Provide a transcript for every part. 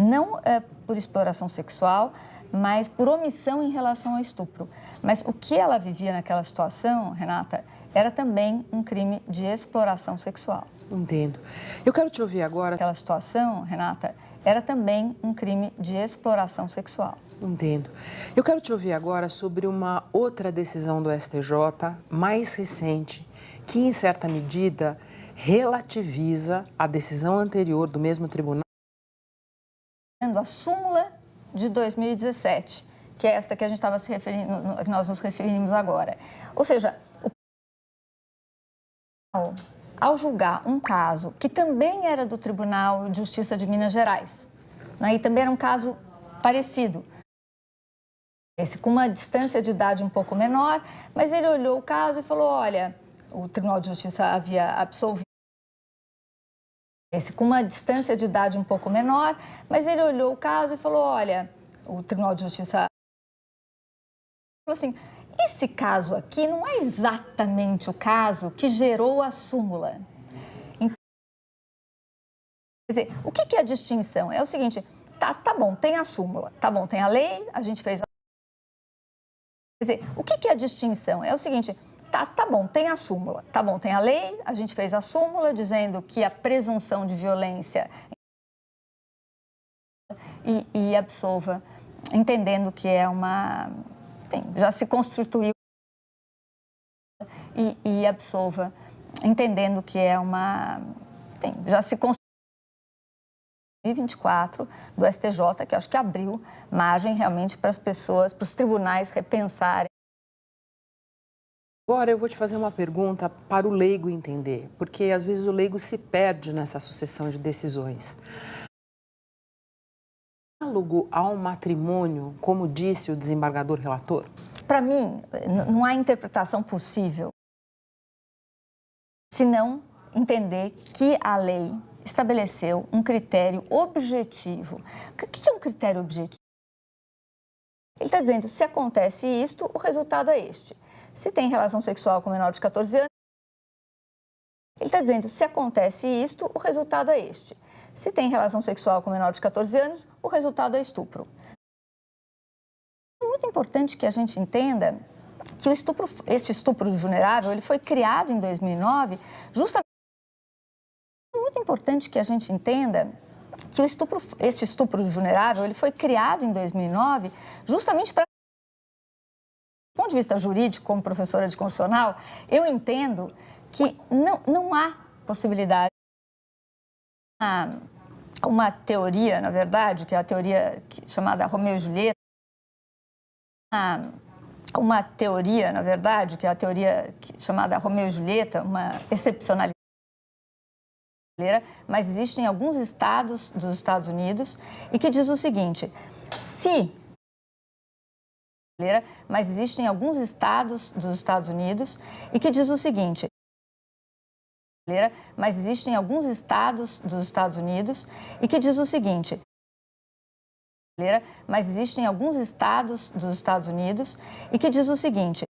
não por exploração sexual, mas por omissão em relação ao estupro. Mas o que ela vivia naquela situação, Renata, era também um crime de exploração sexual. Entendo. Eu quero te ouvir agora. Aquela situação, Renata, era também um crime de exploração sexual. Entendo. Eu quero te ouvir agora sobre uma outra decisão do STJ, mais recente, que, em certa medida, relativiza a decisão anterior do mesmo tribunal. A súmula de 2017, que é esta que a gente estava se referindo, que nós nos referimos agora. Ou seja, ao julgar um caso que também era do Tribunal de Justiça de Minas Gerais, né, e também era um caso parecido, esse com uma distância de idade um pouco menor, mas ele olhou o caso e falou, olha, o Tribunal de Justiça havia absolvido, esse com uma distância de idade um pouco menor, mas ele olhou o caso e falou, olha, o Tribunal de Justiça falou assim, esse caso aqui não é exatamente o caso que gerou a súmula. Então, quer dizer, o que é a distinção? É o seguinte, tá bom, tem a súmula, tá bom, tem a lei, a gente fez a... Quer dizer, o que é a distinção? É o seguinte, tá bom, tem a súmula, tá bom, tem a lei, a gente fez a súmula dizendo que a presunção de violência e absolva, entendendo que é uma... Enfim, já se constituiu e absolva, entendendo que é uma... Enfim, já se constituiu 2024 do STJ, que acho que abriu margem realmente para as pessoas, para os tribunais repensarem. Agora eu vou te fazer uma pergunta para o leigo entender, porque às vezes o leigo se perde nessa sucessão de decisões. Análogo ao matrimônio, como disse o desembargador relator? Para mim, não há interpretação possível se não entender que a lei estabeleceu um critério objetivo. O que é um critério objetivo? Ele está dizendo, se acontece isto, o resultado é este. Se tem relação sexual com menor de 14 anos, ele está dizendo, se acontece isto, o resultado é este. Se tem relação sexual com menor de 14 anos, o resultado é estupro. É muito importante que a gente entenda que este estupro vulnerável, ele foi criado em 2009, justamente... É muito importante que a gente entenda que este estupro vulnerável, ele foi criado em 2009, justamente para... Do ponto de vista jurídico, como professora de constitucional, eu entendo que não há possibilidade. Uma teoria, na verdade, que é a teoria chamada Romeu e Julieta, uma teoria, na verdade, que é a teoria chamada Romeu e Julieta, uma excepcionalidade, mas existem alguns estados dos Estados Unidos e que diz o seguinte, mas existem alguns estados dos Estados Unidos e que diz o seguinte, mas existem alguns estados dos Estados Unidos e que diz o seguinte, mas existem alguns estados dos Estados Unidos e que diz o seguinte.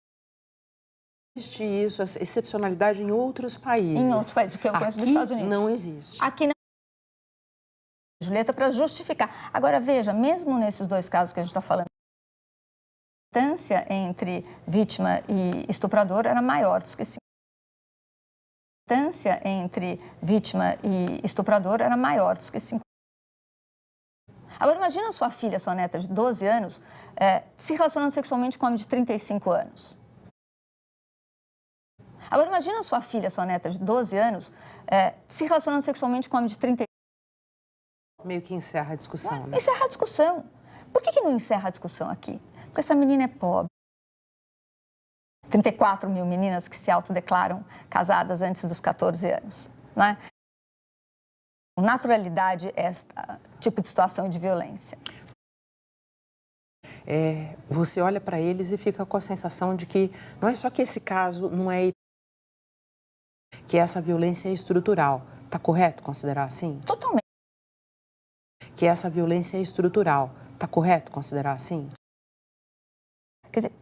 Existe isso, essa excepcionalidade em outros países. Em outros países, que eu conheço dos Aqui Estados Unidos. não existe. Aqui não. Julieta, para justificar. Agora, veja, mesmo nesses dois casos que a gente está falando, a distância entre vítima e estuprador era maior do que 5. A distância entre vítima e estuprador era maior do que 5. Agora, imagina sua filha, sua neta de 12 anos, se relacionando sexualmente com um homem de 35 anos. Agora, imagina sua filha, sua neta de 12 anos, se relacionando sexualmente com um homem de 35 anos. Meio que encerra a discussão, né? Encerra a discussão. Por que não encerra a discussão aqui? Porque essa menina é pobre. 34 mil meninas que se autodeclaram casadas antes dos 14 anos, não é? Com naturalidade, este tipo de situação de violência. Você olha para eles e fica com a sensação de que não é só que esse caso não é... que essa violência é estrutural. Está correto considerar assim? Totalmente. Que essa violência é estrutural. Está correto considerar assim? Quer dizer,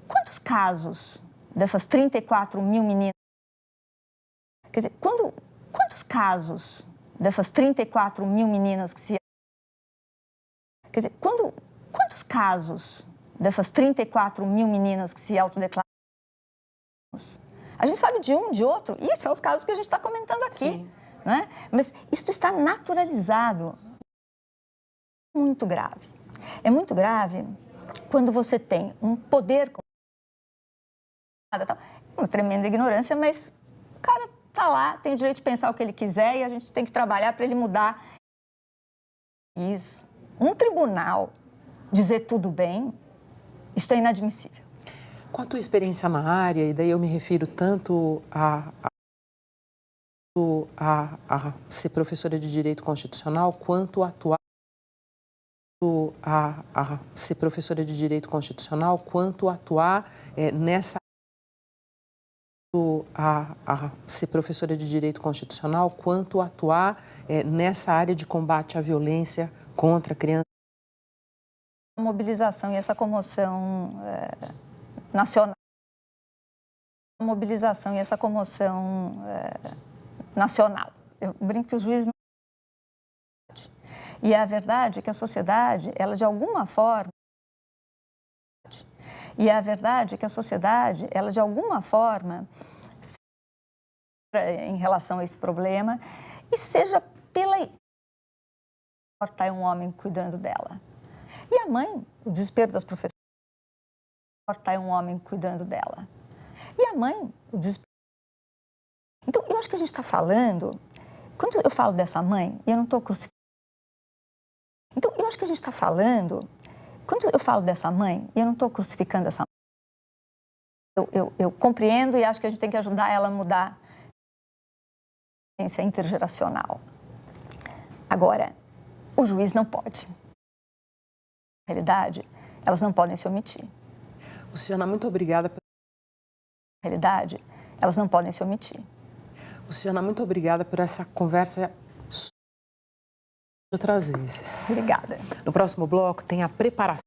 quantos casos dessas 34 mil meninas... Quer dizer, quantos casos dessas 34 mil meninas que se Quer dizer, quantos casos dessas 34 mil meninas que se autodeclaram? A gente sabe de um, de outro, e são os casos que a gente está comentando aqui. Né? Mas isso está naturalizado. Muito grave. É muito grave quando você tem um poder... Uma tremenda ignorância, mas o cara está lá, tem o direito de pensar o que ele quiser e a gente tem que trabalhar para ele mudar. Um tribunal dizer tudo bem, isso é inadmissível. Com a tua experiência na área, e daí eu me refiro tanto a ser professora de Direito Constitucional, quanto a atuar ser professora de Direito Constitucional, quanto atuar nessa ser professora de Direito Constitucional, quanto atuar nessa área de combate à violência contra crianças. A mobilização e essa comoção nacional. A mobilização e essa comoção nacional. Eu brinco que os juízes não... E a verdade é que a sociedade, ela de alguma forma... E a verdade é que a sociedade, ela de alguma forma, em relação a esse problema, e seja pela... É um homem cuidando dela. E a mãe, o desespero das professoras, é um homem cuidando dela. E a mãe, o desespero... Então, eu acho que a gente está falando... Quando eu falo dessa mãe, e eu não estou crucificando... Então, eu acho que a gente está falando... Quando eu falo dessa mãe, e eu não estou crucificando essa mãe, eu compreendo e acho que a gente tem que ajudar ela a mudar a consciência intergeracional. Agora, o juiz não pode. Na realidade, elas não podem se omitir. Luciana, muito obrigada. Na realidade, elas não podem se omitir. Luciana, muito obrigada por essa conversa outras vezes. Obrigada. No próximo bloco tem a preparação